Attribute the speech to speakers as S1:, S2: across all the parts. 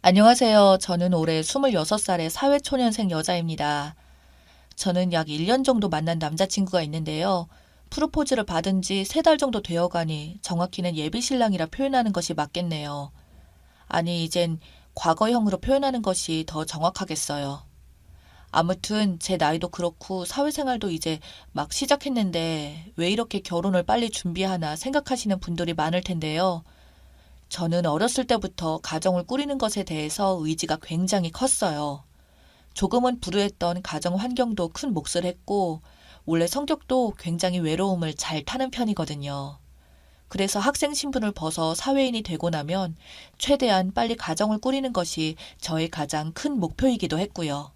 S1: 안녕하세요. 저는 올해 26살의 사회초년생 여자입니다. 저는 약 1년 정도 만난 남자친구가 있는데요. 프로포즈를 받은 지 3달 정도 되어가니 정확히는 예비신랑이라 표현하는 것이 맞겠네요. 아니, 이젠 과거형으로 표현하는 것이 더 정확하겠어요. 아무튼 제 나이도 그렇고 사회생활도 이제 막 시작했는데 왜 이렇게 결혼을 빨리 준비하나 생각하시는 분들이 많을 텐데요. 저는 어렸을 때부터 가정을 꾸리는 것에 대해서 의지가 굉장히 컸어요. 조금은 불우했던 가정 환경도 큰 몫을 했고, 원래 성격도 굉장히 외로움을 잘 타는 편이거든요. 그래서 학생 신분을 벗어 사회인이 되고 나면 최대한 빨리 가정을 꾸리는 것이 저의 가장 큰 목표이기도 했고요.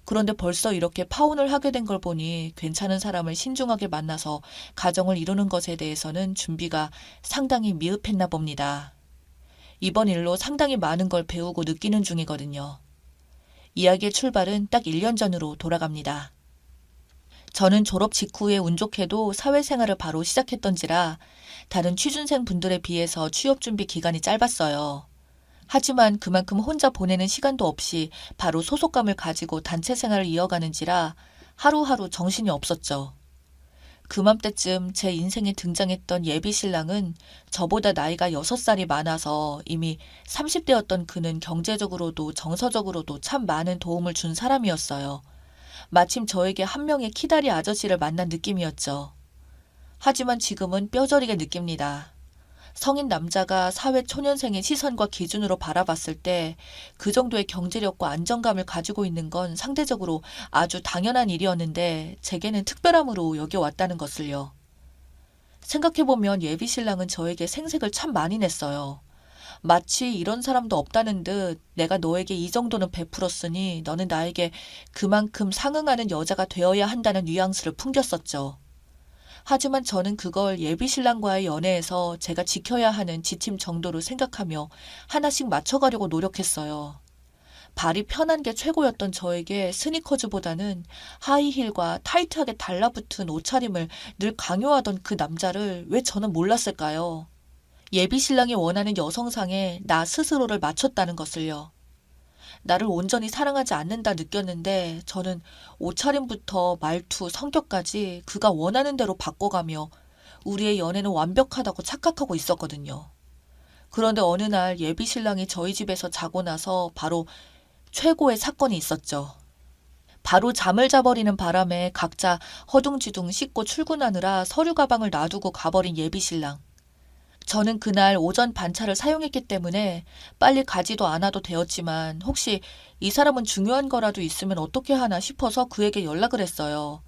S1: 그런데 벌써 이렇게 파혼을 하게 된 걸 보니 괜찮은 사람을 신중하게 만나서 가정을 이루는 것에 대해서는 준비가 상당히 미흡했나 봅니다. 이번 일로 상당히 많은 걸 배우고 느끼는 중이거든요. 이야기의 출발은 딱 1년 전으로 돌아갑니다. 저는 졸업 직후에 운 좋게도 사회생활을 바로 시작했던지라 다른 취준생 분들에 비해서 취업 준비 기간이 짧았어요. 하지만 그만큼 혼자 보내는 시간도 없이 바로 소속감을 가지고 단체 생활을 이어가는지라 하루하루 정신이 없었죠. 그맘때쯤 제 인생에 등장했던 예비 신랑은 저보다 나이가 6살이 많아서 이미 30대였던 그는 경제적으로도 정서적으로도 참 많은 도움을 준 사람이었어요. 마침 저에게 한 명의 키다리 아저씨를 만난 느낌이었죠. 하지만 지금은 뼈저리게 느낍니다. 성인 남자가 사회 초년생의 시선과 기준으로 바라봤을 때 그 정도의 경제력과 안정감을 가지고 있는 건 상대적으로 아주 당연한 일이었는데 제게는 특별함으로 여겨왔다는 것을요. 생각해보면 예비 신랑은 저에게 생색을 참 많이 냈어요. 마치 이런 사람도 없다는 듯 내가 너에게 이 정도는 베풀었으니 너는 나에게 그만큼 상응하는 여자가 되어야 한다는 뉘앙스를 풍겼었죠. 하지만 저는 그걸 예비 신랑과의 연애에서 제가 지켜야 하는 지침 정도로 생각하며 하나씩 맞춰가려고 노력했어요. 발이 편한 게 최고였던 저에게 스니커즈보다는 하이힐과 타이트하게 달라붙은 옷차림을 늘 강요하던 그 남자를 왜 저는 몰랐을까요? 예비 신랑이 원하는 여성상에 나 스스로를 맞췄다는 것을요. 나를 온전히 사랑하지 않는다 느꼈는데 저는 옷차림부터 말투, 성격까지 그가 원하는 대로 바꿔가며 우리의 연애는 완벽하다고 착각하고 있었거든요. 그런데 어느 날 예비 신랑이 저희 집에서 자고 나서 바로 최고의 사건이 있었죠. 바로 잠을 자버리는 바람에 각자 허둥지둥 씻고 출근하느라 서류 가방을 놔두고 가버린 예비 신랑. 저는 그날 오전 반차를 사용했기 때문에 빨리 가지도 않아도 되었지만 혹시 이 사람은 중요한 거라도 있으면 어떻게 하나 싶어서 그에게 연락을 했어요.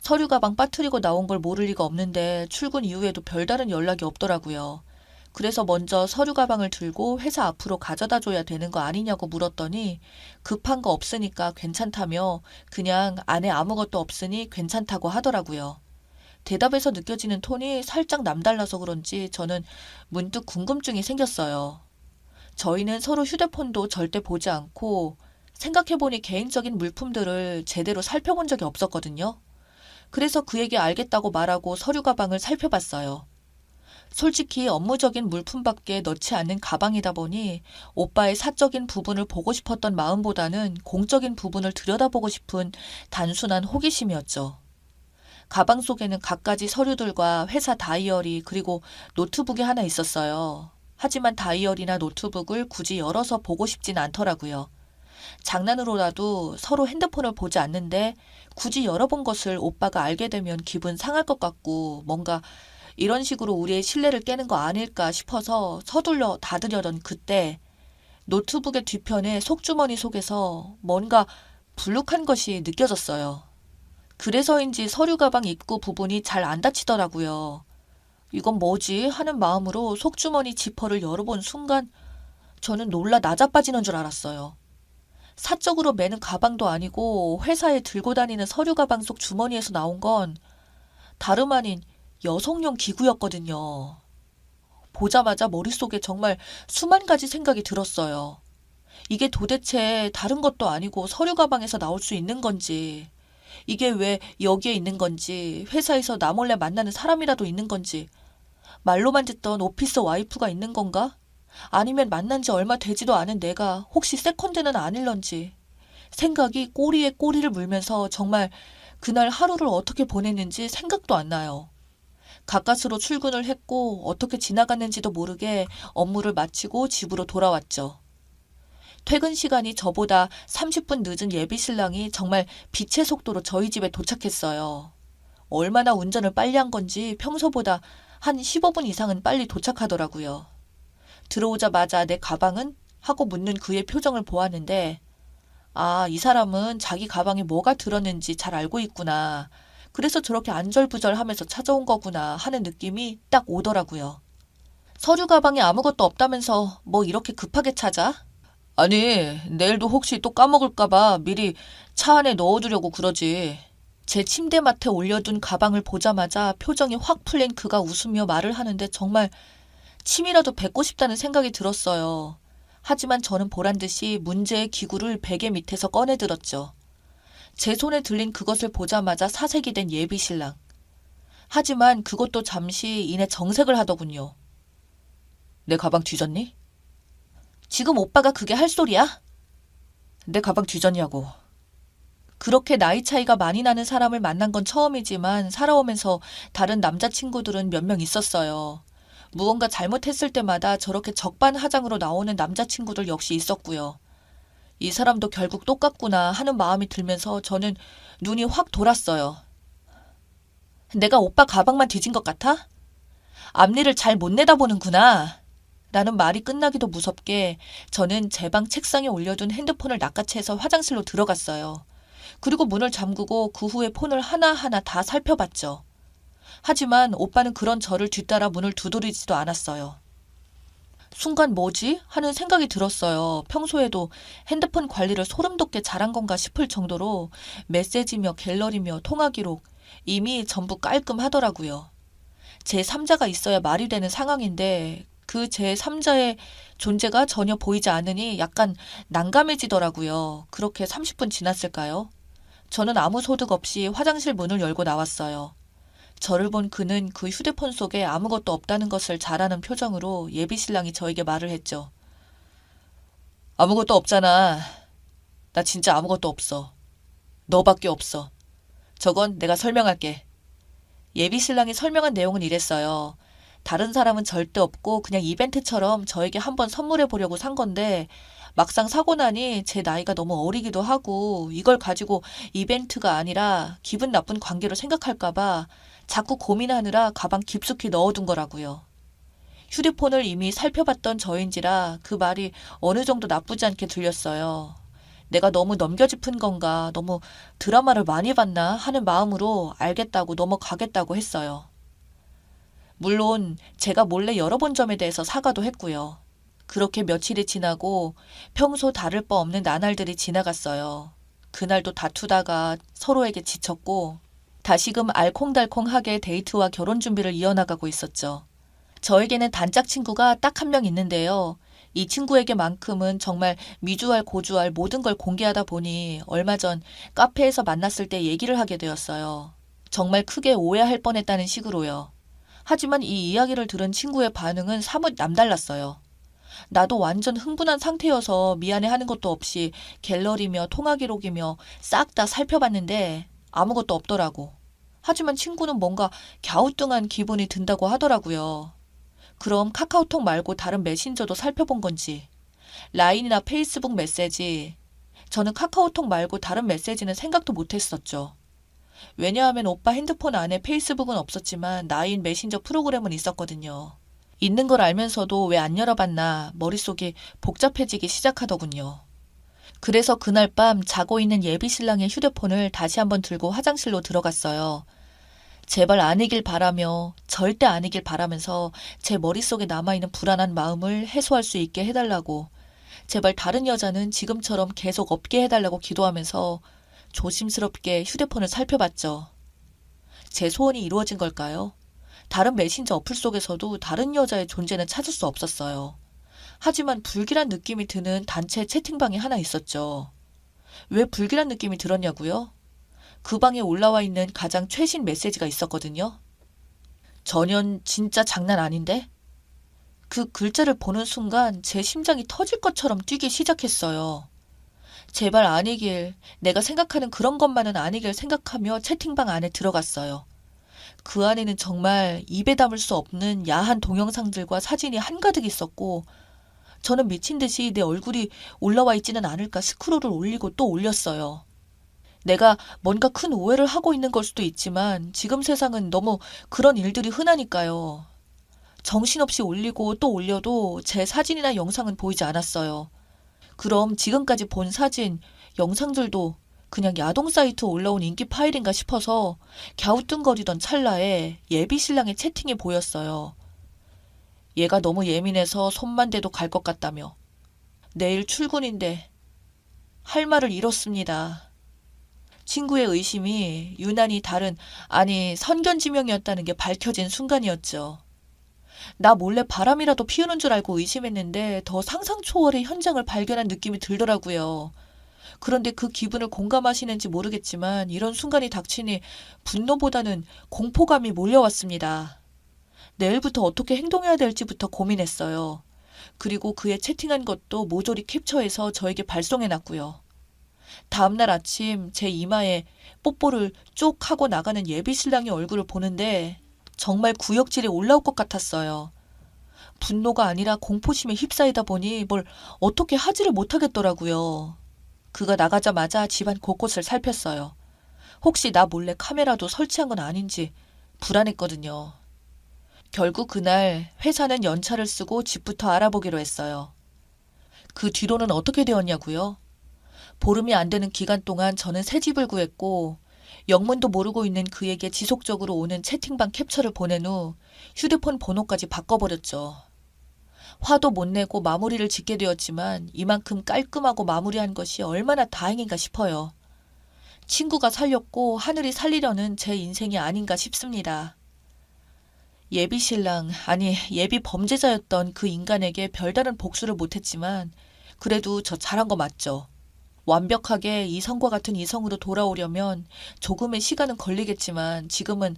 S1: 서류 가방 빠뜨리고 나온 걸 모를 리가 없는데 출근 이후에도 별다른 연락이 없더라고요. 그래서 먼저 서류 가방을 들고 회사 앞으로 가져다 줘야 되는 거 아니냐고 물었더니 급한 거 없으니까 괜찮다며 그냥 안에 아무것도 없으니 괜찮다고 하더라고요. 대답에서 느껴지는 톤이 살짝 남달라서 그런지 저는 문득 궁금증이 생겼어요. 저희는 서로 휴대폰도 절대 보지 않고 생각해보니 개인적인 물품들을 제대로 살펴본 적이 없었거든요. 그래서 그에게 알겠다고 말하고 서류 가방을 살펴봤어요. 솔직히 업무적인 물품밖에 넣지 않는 가방이다 보니 오빠의 사적인 부분을 보고 싶었던 마음보다는 공적인 부분을 들여다보고 싶은 단순한 호기심이었죠. 가방 속에는 갖가지 서류들과 회사 다이어리 그리고 노트북이 하나 있었어요. 하지만 다이어리나 노트북을 굳이 열어서 보고 싶진 않더라고요. 장난으로라도 서로 핸드폰을 보지 않는데 굳이 열어본 것을 오빠가 알게 되면 기분 상할 것 같고 뭔가 이런 식으로 우리의 신뢰를 깨는 거 아닐까 싶어서 서둘러 닫으려던 그때 노트북의 뒤편에 속주머니 속에서 뭔가 불룩한 것이 느껴졌어요. 그래서인지 서류 가방 입구 부분이 잘 안 닫히더라고요. 이건 뭐지? 하는 마음으로 속주머니 지퍼를 열어본 순간 저는 놀라 나자빠지는 줄 알았어요. 사적으로 매는 가방도 아니고 회사에 들고 다니는 서류 가방 속 주머니에서 나온 건 다름 아닌 여성용 기구였거든요. 보자마자 머릿속에 정말 수만 가지 생각이 들었어요. 이게 도대체 다른 것도 아니고 서류 가방에서 나올 수 있는 건지, 이게 왜 여기에 있는 건지, 회사에서 나 몰래 만나는 사람이라도 있는 건지, 말로만 듣던 오피스 와이프가 있는 건가? 아니면 만난 지 얼마 되지도 않은 내가 혹시 세컨드는 아닐런지. 생각이 꼬리에 꼬리를 물면서 정말 그날 하루를 어떻게 보냈는지 생각도 안 나요. 가까스로 출근을 했고 어떻게 지나갔는지도 모르게 업무를 마치고 집으로 돌아왔죠. 퇴근 시간이 저보다 30분 늦은 예비 신랑이 정말 빛의 속도로 저희 집에 도착했어요. 얼마나 운전을 빨리 한 건지 평소보다 한 15분 이상은 빨리 도착하더라고요. 들어오자마자 내 가방은? 하고 묻는 그의 표정을 보았는데, 아, 이 사람은 자기 가방에 뭐가 들었는지 잘 알고 있구나. 그래서 저렇게 안절부절하면서 찾아온 거구나 하는 느낌이 딱 오더라고요. 서류 가방에 아무것도 없다면서 뭐 이렇게 급하게 찾아? 아니, 내일도 혹시 또 까먹을까봐 미리 차 안에 넣어두려고 그러지. 제 침대맡에 올려둔 가방을 보자마자 표정이 확 풀린 그가 웃으며 말을 하는데 정말 침이라도 뱉고 싶다는 생각이 들었어요. 하지만 저는 보란 듯이 문제의 기구를 베개 밑에서 꺼내들었죠. 제 손에 들린 그것을 보자마자 사색이 된 예비 신랑. 하지만 그것도 잠시 이내 정색을 하더군요. 내 가방 뒤졌니? 지금 오빠가 그게 할 소리야? 내 가방 뒤졌냐고. 그렇게 나이 차이가 많이 나는 사람을 만난 건 처음이지만 살아오면서 다른 남자친구들은 몇 명 있었어요. 무언가 잘못했을 때마다 저렇게 적반하장으로 나오는 남자친구들 역시 있었고요. 이 사람도 결국 똑같구나 하는 마음이 들면서 저는 눈이 확 돌았어요. 내가 오빠 가방만 뒤진 것 같아? 앞니를 잘 못 내다보는구나. 라는 말이 끝나기도 무섭게 저는 제 방 책상에 올려둔 핸드폰을 낚아채서 화장실로 들어갔어요. 그리고 문을 잠그고 그 후에 폰을 하나하나 다 살펴봤죠. 하지만 오빠는 그런 저를 뒤따라 문을 두드리지도 않았어요. 순간 뭐지? 하는 생각이 들었어요. 평소에도 핸드폰 관리를 소름 돋게 잘한 건가 싶을 정도로 메시지며 갤러리며 통화 기록 이미 전부 깔끔하더라고요. 제 3자가 있어야 말이 되는 상황인데 그 제 3자의 존재가 전혀 보이지 않으니 약간 난감해지더라고요. 그렇게 30분 지났을까요? 저는 아무 소득 없이 화장실 문을 열고 나왔어요. 저를 본 그는 그 휴대폰 속에 아무것도 없다는 것을 잘 아는 표정으로 예비 신랑이 저에게 말을 했죠. 아무것도 없잖아. 나 진짜 아무것도 없어. 너밖에 없어. 저건 내가 설명할게. 예비 신랑이 설명한 내용은 이랬어요. 다른 사람은 절대 없고 그냥 이벤트처럼 저에게 한번 선물해 보려고 산 건데 막상 사고 나니 제 나이가 너무 어리기도 하고 이걸 가지고 이벤트가 아니라 기분 나쁜 관계로 생각할까봐 자꾸 고민하느라 가방 깊숙이 넣어둔 거라고요. 휴대폰을 이미 살펴봤던 저인지라 그 말이 어느 정도 나쁘지 않게 들렸어요. 내가 너무 넘겨짚은 건가, 너무 드라마를 많이 봤나 하는 마음으로 알겠다고 넘어가겠다고 했어요. 물론 제가 몰래 열어본 점에 대해서 사과도 했고요. 그렇게 며칠이 지나고 평소 다를 바 없는 나날들이 지나갔어요. 그날도 다투다가 서로에게 지쳤고 다시금 알콩달콩하게 데이트와 결혼 준비를 이어나가고 있었죠. 저에게는 단짝 친구가 딱 한 명 있는데요. 이 친구에게만큼은 정말 미주알 고주알 모든 걸 공개하다 보니 얼마 전 카페에서 만났을 때 얘기를 하게 되었어요. 정말 크게 오해할 뻔했다는 식으로요. 하지만 이 이야기를 들은 친구의 반응은 사뭇 남달랐어요. 나도 완전 흥분한 상태여서 미안해하는 것도 없이 갤러리며 통화 기록이며 싹 다 살펴봤는데 아무것도 없더라고. 하지만 친구는 뭔가 갸우뚱한 기분이 든다고 하더라고요. 그럼 카카오톡 말고 다른 메신저도 살펴본 건지, 라인이나 페이스북 메시지, 저는 카카오톡 말고 다른 메시지는 생각도 못했었죠. 왜냐하면 오빠 핸드폰 안에 페이스북은 없었지만 나인 메신저 프로그램은 있었거든요. 있는 걸 알면서도 왜 안 열어봤나 머릿속이 복잡해지기 시작하더군요. 그래서 그날 밤 자고 있는 예비 신랑의 휴대폰을 다시 한번 들고 화장실로 들어갔어요. 제발 아니길 바라며 절대 아니길 바라면서 제 머릿속에 남아있는 불안한 마음을 해소할 수 있게 해달라고 제발 다른 여자는 지금처럼 계속 없게 해달라고 기도하면서 조심스럽게 휴대폰을 살펴봤죠. 제 소원이 이루어진 걸까요? 다른 메신저 어플 속에서도 다른 여자의 존재는 찾을 수 없었어요. 하지만 불길한 느낌이 드는 단체 채팅방이 하나 있었죠. 왜 불길한 느낌이 들었냐고요? 그 방에 올라와 있는 가장 최신 메시지가 있었거든요. 전현 진짜 장난 아닌데? 그 글자를 보는 순간 제 심장이 터질 것처럼 뛰기 시작했어요. 제발 아니길, 내가 생각하는 그런 것만은 아니길 생각하며 채팅방 안에 들어갔어요. 그 안에는 정말 입에 담을 수 없는 야한 동영상들과 사진이 한가득 있었고, 저는 미친 듯이 내 얼굴이 올라와 있지는 않을까 스크롤을 올리고 또 올렸어요. 내가 뭔가 큰 오해를 하고 있는 걸 수도 있지만 지금 세상은 너무 그런 일들이 흔하니까요. 정신없이 올리고 또 올려도 제 사진이나 영상은 보이지 않았어요. 그럼 지금까지 본 사진, 영상들도 그냥 야동 사이트에 올라온 인기 파일인가 싶어서 갸우뚱거리던 찰나에 예비 신랑의 채팅이 보였어요. 얘가 너무 예민해서 손만 대도 갈 것 같다며. 내일 출근인데 할 말을 잃었습니다. 친구의 의심이 유난히 다른, 아니 선견지명이었다는 게 밝혀진 순간이었죠. 나 몰래 바람이라도 피우는 줄 알고 의심했는데 더 상상 초월의 현장을 발견한 느낌이 들더라고요. 그런데 그 기분을 공감하시는지 모르겠지만 이런 순간이 닥치니 분노보다는 공포감이 몰려왔습니다. 내일부터 어떻게 행동해야 될지부터 고민했어요. 그리고 그의 채팅한 것도 모조리 캡처해서 저에게 발송해놨고요. 다음날 아침 제 이마에 뽀뽀를 쪽 하고 나가는 예비 신랑의 얼굴을 보는데 정말 구역질이 올라올 것 같았어요. 분노가 아니라 공포심에 휩싸이다 보니 뭘 어떻게 하지를 못하겠더라고요. 그가 나가자마자 집안 곳곳을 살폈어요. 혹시 나 몰래 카메라도 설치한 건 아닌지 불안했거든요. 결국 그날 회사는 연차를 쓰고 집부터 알아보기로 했어요. 그 뒤로는 어떻게 되었냐고요? 보름이 안 되는 기간 동안 저는 새 집을 구했고 영문도 모르고 있는 그에게 지속적으로 오는 채팅방 캡처를 보낸 후 휴대폰 번호까지 바꿔버렸죠. 화도 못 내고 마무리를 짓게 되었지만 이만큼 깔끔하고 마무리한 것이 얼마나 다행인가 싶어요. 친구가 살렸고 하늘이 살리려는 제 인생이 아닌가 싶습니다. 예비 신랑, 아니 예비 범죄자였던 그 인간에게 별다른 복수를 못했지만 그래도 저 잘한 거 맞죠? 완벽하게 이성과 같은 이성으로 돌아오려면 조금의 시간은 걸리겠지만 지금은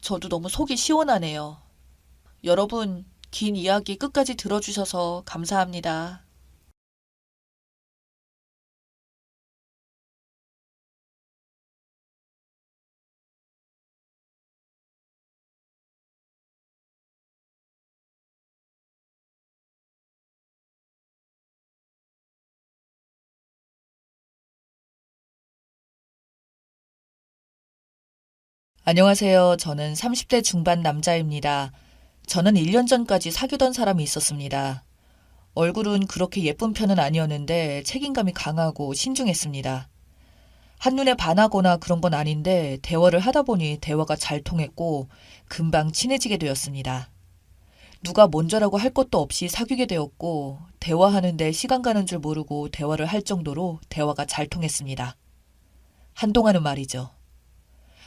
S1: 저도 너무 속이 시원하네요. 여러분, 긴 이야기 끝까지 들어주셔서 감사합니다. 안녕하세요. 저는 30대 중반 남자입니다. 저는 1년 전까지 사귀던 사람이 있었습니다. 얼굴은 그렇게 예쁜 편은 아니었는데 책임감이 강하고 신중했습니다. 한눈에 반하거나 그런 건 아닌데 대화를 하다 보니 대화가 잘 통했고 금방 친해지게 되었습니다. 누가 먼저라고 할 것도 없이 사귀게 되었고 대화하는데 시간 가는 줄 모르고 대화를 할 정도로 대화가 잘 통했습니다. 한동안은 말이죠.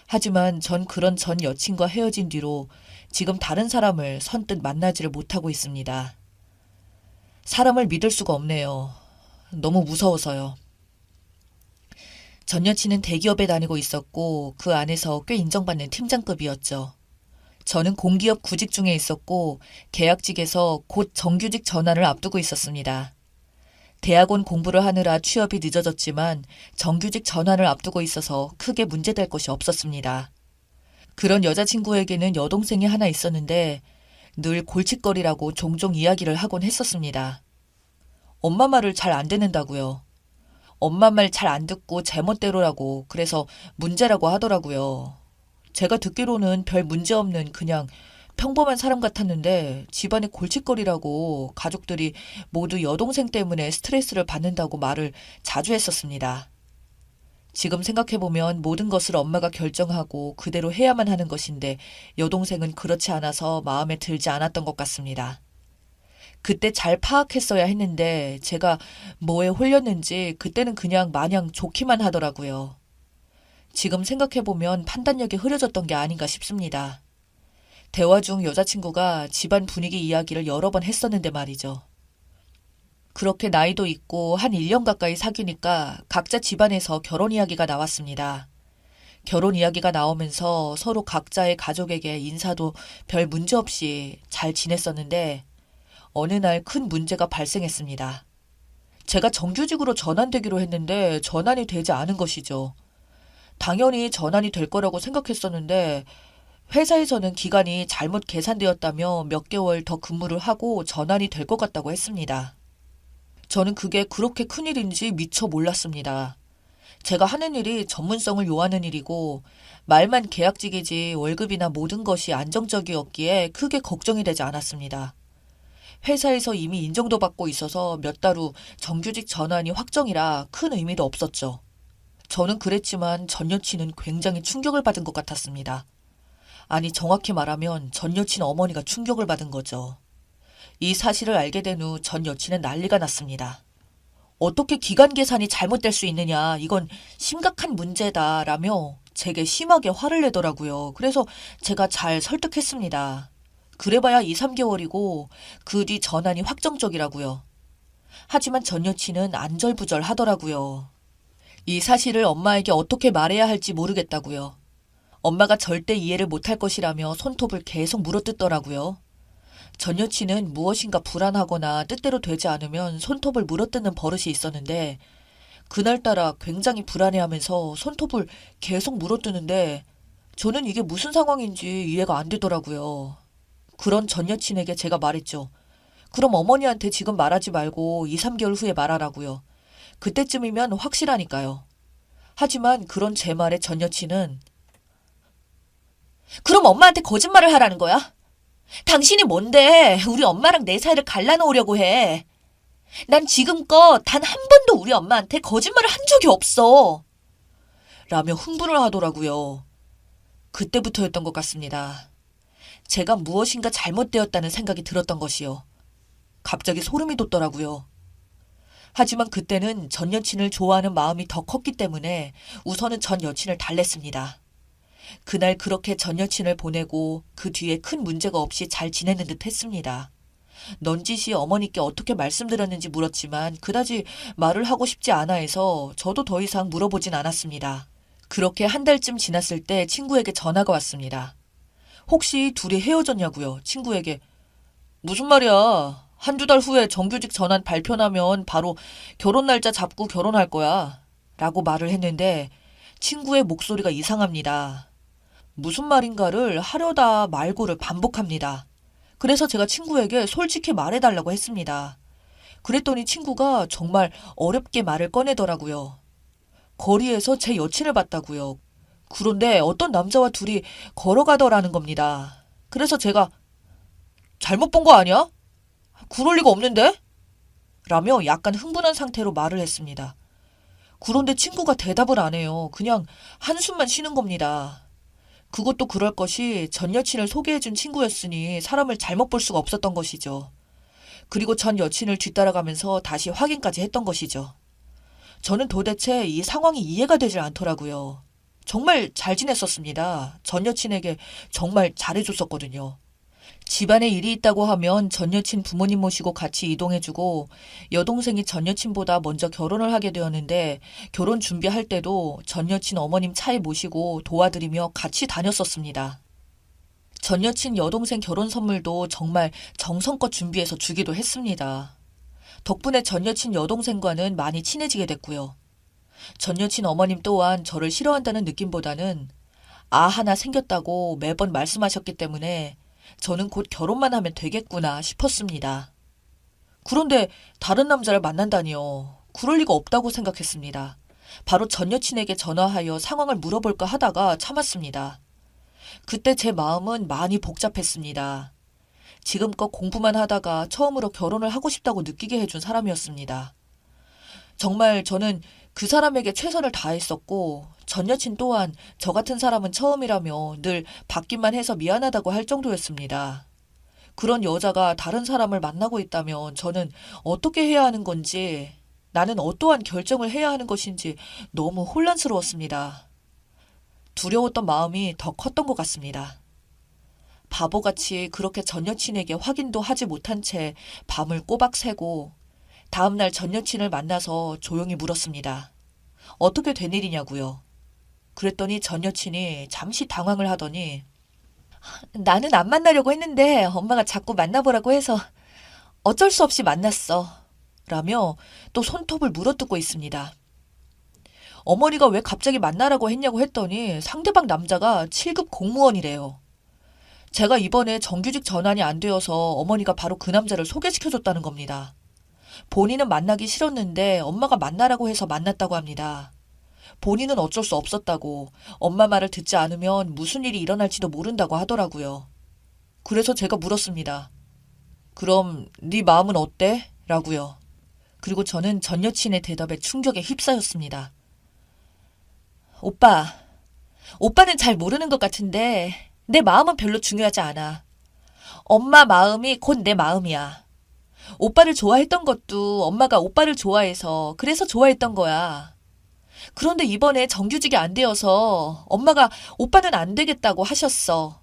S1: 하지만 전 그런 전 여친과 헤어진 뒤로 지금 다른 사람을 선뜻 만나지를 못하고 있습니다. 사람을 믿을 수가 없네요. 너무 무서워서요. 전 여친은 대기업에 다니고 있었고 그 안에서 꽤 인정받는 팀장급이었죠. 저는 공기업 구직 중에 있었고 계약직에서 곧 정규직 전환을 앞두고 있었습니다. 대학원 공부를 하느라 취업이 늦어졌지만 정규직 전환을 앞두고 있어서 크게 문제될 것이 없었습니다. 그런 여자친구에게는 여동생이 하나 있었는데 늘 골칫거리라고 종종 이야기를 하곤 했었습니다. 엄마 말을 잘 안 듣는다고요. 엄마 말 잘 안 듣고 제멋대로라고 그래서 문제라고 하더라고요. 제가 듣기로는 별 문제 없는 그냥 평범한 사람 같았는데 집안에 골칫거리라고 가족들이 모두 여동생 때문에 스트레스를 받는다고 말을 자주 했었습니다. 지금 생각해보면 모든 것을 엄마가 결정하고 그대로 해야만 하는 것인데 여동생은 그렇지 않아서 마음에 들지 않았던 것 같습니다. 그때 잘 파악했어야 했는데 제가 뭐에 홀렸는지 그때는 그냥 마냥 좋기만 하더라고요. 지금 생각해보면 판단력이 흐려졌던 게 아닌가 싶습니다. 대화 중 여자친구가 집안 분위기 이야기를 여러 번 했었는데 말이죠. 그렇게 나이도 있고 한 1년 가까이 사귀니까 각자 집안에서 결혼 이야기가 나왔습니다. 결혼 이야기가 나오면서 서로 각자의 가족에게 인사도 별 문제 없이 잘 지냈었는데 어느 날 큰 문제가 발생했습니다. 제가 정규직으로 전환되기로 했는데 전환이 되지 않은 것이죠. 당연히 전환이 될 거라고 생각했었는데 회사에서는 기간이 잘못 계산되었다며 몇 개월 더 근무를 하고 전환이 될 것 같다고 했습니다. 저는 그게 그렇게 큰일인지 미처 몰랐습니다. 제가 하는 일이 전문성을 요하는 일이고 말만 계약직이지 월급이나 모든 것이 안정적이었기에 크게 걱정이 되지 않았습니다. 회사에서 이미 인정도 받고 있어서 몇 달 후 정규직 전환이 확정이라 큰 의미도 없었죠. 저는 그랬지만 전 여친은 굉장히 충격을 받은 것 같았습니다. 아니, 정확히 말하면 전 여친 어머니가 충격을 받은 거죠. 이 사실을 알게 된 후 전 여친은 난리가 났습니다. 어떻게 기간 계산이 잘못될 수 있느냐, 이건 심각한 문제다라며 제게 심하게 화를 내더라고요. 그래서 제가 잘 설득했습니다. 그래봐야 2, 3개월이고 그 뒤 전환이 확정적이라고요. 하지만 전 여친은 안절부절 하더라고요. 이 사실을 엄마에게 어떻게 말해야 할지 모르겠다고요. 엄마가 절대 이해를 못할 것이라며 손톱을 계속 물어뜯더라고요. 전 여친은 무엇인가 불안하거나 뜻대로 되지 않으면 손톱을 물어뜯는 버릇이 있었는데 그날따라 굉장히 불안해하면서 손톱을 계속 물어뜯는데 저는 이게 무슨 상황인지 이해가 안 되더라고요. 그런 전 여친에게 제가 말했죠. 그럼 어머니한테 지금 말하지 말고 2, 3개월 후에 말하라고요. 그때쯤이면 확실하니까요. 하지만 그런 제 말에 전 여친은 그럼 엄마한테 거짓말을 하라는 거야? 당신이 뭔데 우리 엄마랑 내 사이를 갈라놓으려고 해. 난 지금껏 단 한 번도 우리 엄마한테 거짓말을 한 적이 없어. 라며 흥분을 하더라고요. 그때부터였던 것 같습니다. 제가 무엇인가 잘못되었다는 생각이 들었던 것이요. 갑자기 소름이 돋더라고요. 하지만 그때는 전 여친을 좋아하는 마음이 더 컸기 때문에 우선은 전 여친을 달랬습니다. 그날 그렇게 전 여친을 보내고 그 뒤에 큰 문제가 없이 잘 지내는 듯 했습니다. 넌지시 어머니께 어떻게 말씀드렸는지 물었지만 그다지 말을 하고 싶지 않아 해서 저도 더 이상 물어보진 않았습니다. 그렇게 한 달쯤 지났을 때 친구에게 전화가 왔습니다. 혹시 둘이 헤어졌냐고요. 친구에게. 무슨 말이야. 한두 달 후에 정규직 전환 발표나면 바로 결혼 날짜 잡고 결혼할 거야. 라고 말을 했는데 친구의 목소리가 이상합니다. 무슨 말인가를 하려다 말고를 반복합니다. 그래서 제가 친구에게 솔직히 말해달라고 했습니다. 그랬더니 친구가 정말 어렵게 말을 꺼내더라고요. 거리에서 제 여친을 봤다고요. 그런데 어떤 남자와 둘이 걸어가더라는 겁니다. 그래서 제가 잘못 본 거 아니야? 그럴 리가 없는데? 라며 약간 흥분한 상태로 말을 했습니다. 그런데 친구가 대답을 안 해요. 그냥 한숨만 쉬는 겁니다. 그것도 그럴 것이 전 여친을 소개해준 친구였으니 사람을 잘못 볼 수가 없었던 것이죠. 그리고 전 여친을 뒤따라가면서 다시 확인까지 했던 것이죠. 저는 도대체 이 상황이 이해가 되질 않더라고요. 정말 잘 지냈었습니다. 전 여친에게 정말 잘해줬었거든요. 집안에 일이 있다고 하면 전 여친 부모님 모시고 같이 이동해주고 여동생이 전 여친보다 먼저 결혼을 하게 되었는데 결혼 준비할 때도 전 여친 어머님 차에 모시고 도와드리며 같이 다녔었습니다. 전 여친 여동생 결혼 선물도 정말 정성껏 준비해서 주기도 했습니다. 덕분에 전 여친 여동생과는 많이 친해지게 됐고요. 전 여친 어머님 또한 저를 싫어한다는 느낌보다는 아 하나 생겼다고 매번 말씀하셨기 때문에 저는 곧 결혼만 하면 되겠구나 싶었습니다. 그런데 다른 남자를 만난다니요. 그럴 리가 없다고 생각했습니다. 바로 전 여친에게 전화하여 상황을 물어볼까 하다가 참았습니다. 그때 제 마음은 많이 복잡했습니다. 지금껏 공부만 하다가 처음으로 결혼을 하고 싶다고 느끼게 해준 사람이었습니다. 정말 저는 그 사람에게 최선을 다했었고 전 여친 또한 저 같은 사람은 처음이라며 늘 받기만 해서 미안하다고 할 정도였습니다. 그런 여자가 다른 사람을 만나고 있다면 저는 어떻게 해야 하는 건지, 나는 어떠한 결정을 해야 하는 것인지 너무 혼란스러웠습니다. 두려웠던 마음이 더 컸던 것 같습니다. 바보같이 그렇게 전 여친에게 확인도 하지 못한 채 밤을 꼬박 새고 다음날 전 여친을 만나서 조용히 물었습니다. 어떻게 된 일이냐고요. 그랬더니 전 여친이 잠시 당황을 하더니 나는 안 만나려고 했는데 엄마가 자꾸 만나보라고 해서 어쩔 수 없이 만났어. 라며 또 손톱을 물어뜯고 있습니다. 어머니가 왜 갑자기 만나라고 했냐고 했더니 상대방 남자가 7급 공무원이래요. 제가 이번에 정규직 전환이 안 되어서 어머니가 바로 그 남자를 소개시켜줬다는 겁니다. 본인은 만나기 싫었는데 엄마가 만나라고 해서 만났다고 합니다. 본인은 어쩔 수 없었다고, 엄마 말을 듣지 않으면 무슨 일이 일어날지도 모른다고 하더라고요. 그래서 제가 물었습니다. 그럼 네 마음은 어때? 라고요. 그리고 저는 전 여친의 대답에 충격에 휩싸였습니다. 오빠는 잘 모르는 것 같은데 내 마음은 별로 중요하지 않아. 엄마 마음이 곧 내 마음이야. 오빠를 좋아했던 것도 엄마가 오빠를 좋아해서 그래서 좋아했던 거야. 그런데 이번에 정규직이 안 되어서 엄마가 오빠는 안 되겠다고 하셨어.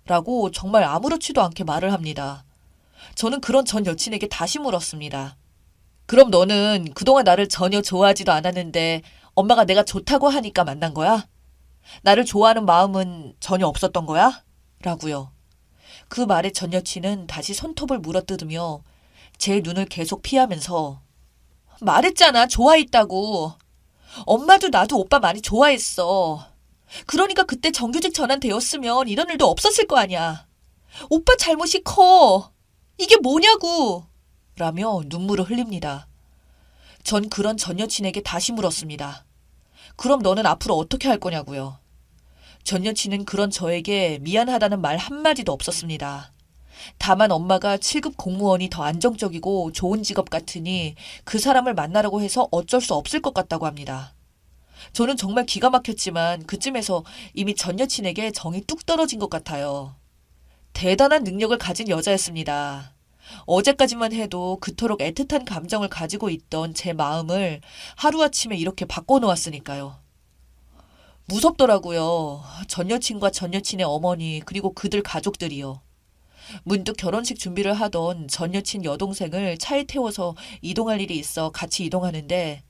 S1: 라고 정말 아무렇지도 않게 말을 합니다. 저는 그런 전 여친에게 다시 물었습니다. 그럼 너는 그동안 나를 전혀 좋아하지도 않았는데 엄마가 내가 좋다고 하니까 만난 거야? 나를 좋아하는 마음은 전혀 없었던 거야? 라고요. 그 말에 전 여친은 다시 손톱을 물어뜯으며 제 눈을 계속 피하면서 말했잖아, 좋아했다고. 엄마도 나도 오빠 많이 좋아했어. 그러니까 그때 정규직 전환되었으면 이런 일도 없었을 거 아니야. 오빠 잘못이 커. 이게 뭐냐고. 라며 눈물을 흘립니다. 전 그런 전 여친에게 다시 물었습니다. 그럼 너는 앞으로 어떻게 할 거냐고요. 전 여친은 그런 저에게 미안하다는 말 한마디도 없었습니다. 다만 엄마가 7급 공무원이 더 안정적이고 좋은 직업 같으니 그 사람을 만나라고 해서 어쩔 수 없을 것 같다고 합니다. 저는 정말 기가 막혔지만 그쯤에서 이미 전 여친에게 정이 뚝 떨어진 것 같아요. 대단한 능력을 가진 여자였습니다. 어제까지만 해도 그토록 애틋한 감정을 가지고 있던 제 마음을 하루아침에 이렇게 바꿔놓았으니까요. 무섭더라고요. 전 여친과 전 여친의 어머니 그리고 그들 가족들이요. 문득 결혼식 준비를 하던 전 여친 여동생을 차에 태워서 이동할 일이 있어 같이 이동하는데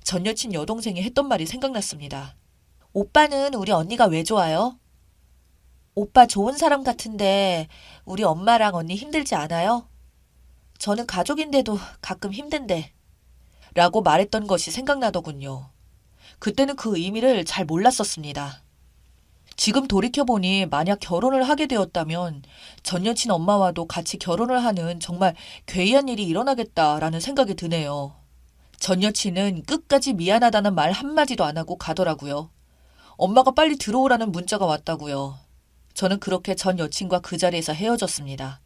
S1: 전 여친 여동생이 했던 말이 생각났습니다. 오빠는 우리 언니가 왜 좋아요? 오빠 좋은 사람 같은데 우리 엄마랑 언니 힘들지 않아요? 저는 가족인데도 가끔 힘든데. 라고 말했던 것이 생각나더군요. 그때는 그 의미를 잘 몰랐었습니다. 지금 돌이켜보니 만약 결혼을 하게 되었다면 전 여친 엄마와도 같이 결혼을 하는 정말 괴이한 일이 일어나겠다라는 생각이 드네요. 전 여친은 끝까지 미안하다는 말 한마디도 안 하고 가더라고요. 엄마가 빨리 들어오라는 문자가 왔다고요. 저는 그렇게 전 여친과 그 자리에서 헤어졌습니다.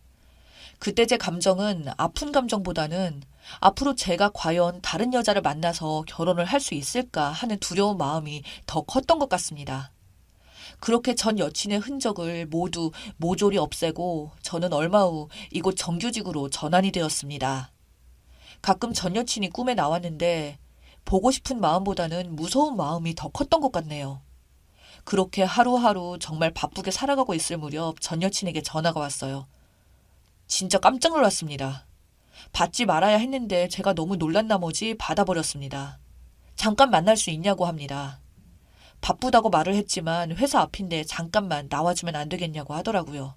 S1: 그때 제 감정은 아픈 감정보다는 앞으로 제가 과연 다른 여자를 만나서 결혼을 할 수 있을까 하는 두려운 마음이 더 컸던 것 같습니다. 그렇게 전 여친의 흔적을 모두 모조리 없애고 저는 얼마 후 이곳 정규직으로 전환이 되었습니다. 가끔 전 여친이 꿈에 나왔는데 보고 싶은 마음보다는 무서운 마음이 더 컸던 것 같네요. 그렇게 하루하루 정말 바쁘게 살아가고 있을 무렵 전 여친에게 전화가 왔어요. 진짜 깜짝 놀랐습니다. 받지 말아야 했는데 제가 너무 놀란 나머지 받아버렸습니다. 잠깐 만날 수 있냐고 합니다. 바쁘다고 말을 했지만 회사 앞인데 잠깐만 나와주면 안 되겠냐고 하더라고요.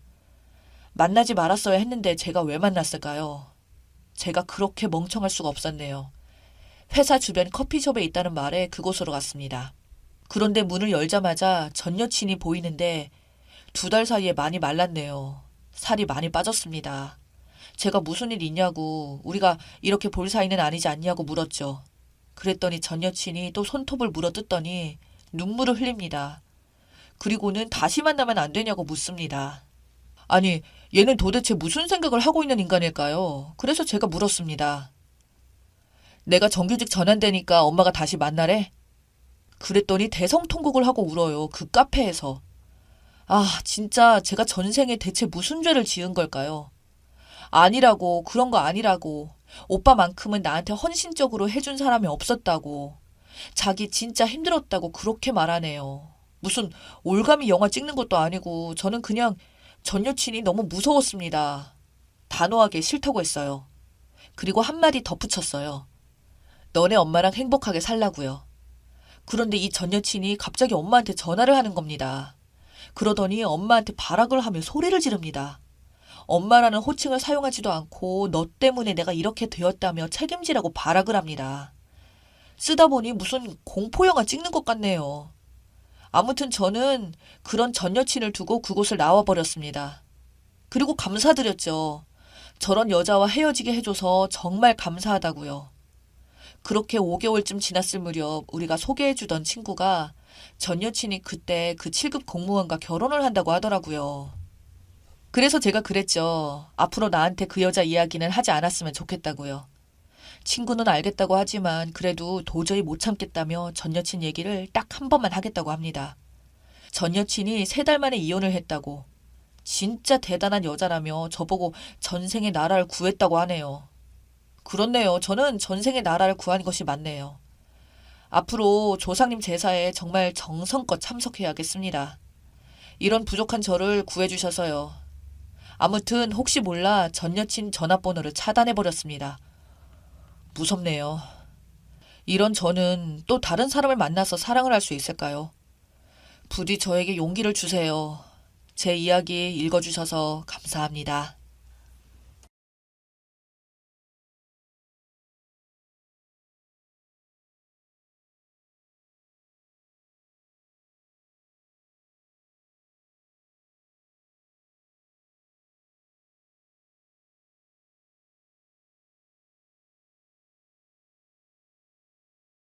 S1: 만나지 말았어야 했는데 제가 왜 만났을까요? 제가 그렇게 멍청할 수가 없었네요. 회사 주변 커피숍에 있다는 말에 그곳으로 갔습니다. 그런데 문을 열자마자 전 여친이 보이는데 2달 사이에 많이 말랐네요. 살이 많이 빠졌습니다. 제가 무슨 일 있냐고, 우리가 이렇게 볼 사이는 아니지 않냐고 물었죠. 그랬더니 전 여친이 또 손톱을 물어뜯더니 눈물을 흘립니다. 그리고는 다시 만나면 안 되냐고 묻습니다. 아니, 얘는 도대체 무슨 생각을 하고 있는 인간일까요? 그래서 제가 물었습니다. 내가 정규직 전환되니까 엄마가 다시 만나래? 그랬더니 대성통곡을 하고 울어요. 그 카페에서. 아, 진짜 제가 전생에 대체 무슨 죄를 지은 걸까요? 아니라고, 그런 거 아니라고. 오빠만큼은 나한테 헌신적으로 해준 사람이 없었다고. 자기 진짜 힘들었다고 그렇게 말하네요. 무슨 올가미 영화 찍는 것도 아니고 저는 그냥 전 여친이 너무 무서웠습니다. 단호하게 싫다고 했어요. 그리고 한마디 덧붙였어요. 너네 엄마랑 행복하게 살라고요. 그런데 이 전 여친이 갑자기 엄마한테 전화를 하는 겁니다. 그러더니 엄마한테 발악을 하며 소리를 지릅니다. 엄마라는 호칭을 사용하지도 않고 너 때문에 내가 이렇게 되었다며 책임지라고 발악을 합니다. 쓰다 보니 무슨 공포영화 찍는 것 같네요. 아무튼 저는 그런 전 여친을 두고 그곳을 나와버렸습니다. 그리고 감사드렸죠. 저런 여자와 헤어지게 해줘서 정말 감사하다고요. 그렇게 5개월쯤 지났을 무렵 우리가 소개해주던 친구가 전 여친이 그때 그 7급 공무원과 결혼을 한다고 하더라고요. 그래서 제가 그랬죠. 앞으로 나한테 그 여자 이야기는 하지 않았으면 좋겠다고요. 친구는 알겠다고 하지만 그래도 도저히 못 참겠다며 전 여친 얘기를 딱 한 번만 하겠다고 합니다. 전 여친이 3달 만에 이혼을 했다고. 진짜 대단한 여자라며 저보고 전생에 나라를 구했다고 하네요. 그렇네요. 저는 전생에 나라를 구한 것이 맞네요. 앞으로 조상님 제사에 정말 정성껏 참석해야겠습니다. 이런 부족한 저를 구해주셔서요. 아무튼 혹시 몰라 전 여친 전화번호를 차단해버렸습니다. 무섭네요. 이런 저는 또 다른 사람을 만나서 사랑을 할 수 있을까요? 부디 저에게 용기를 주세요. 제 이야기 읽어주셔서 감사합니다.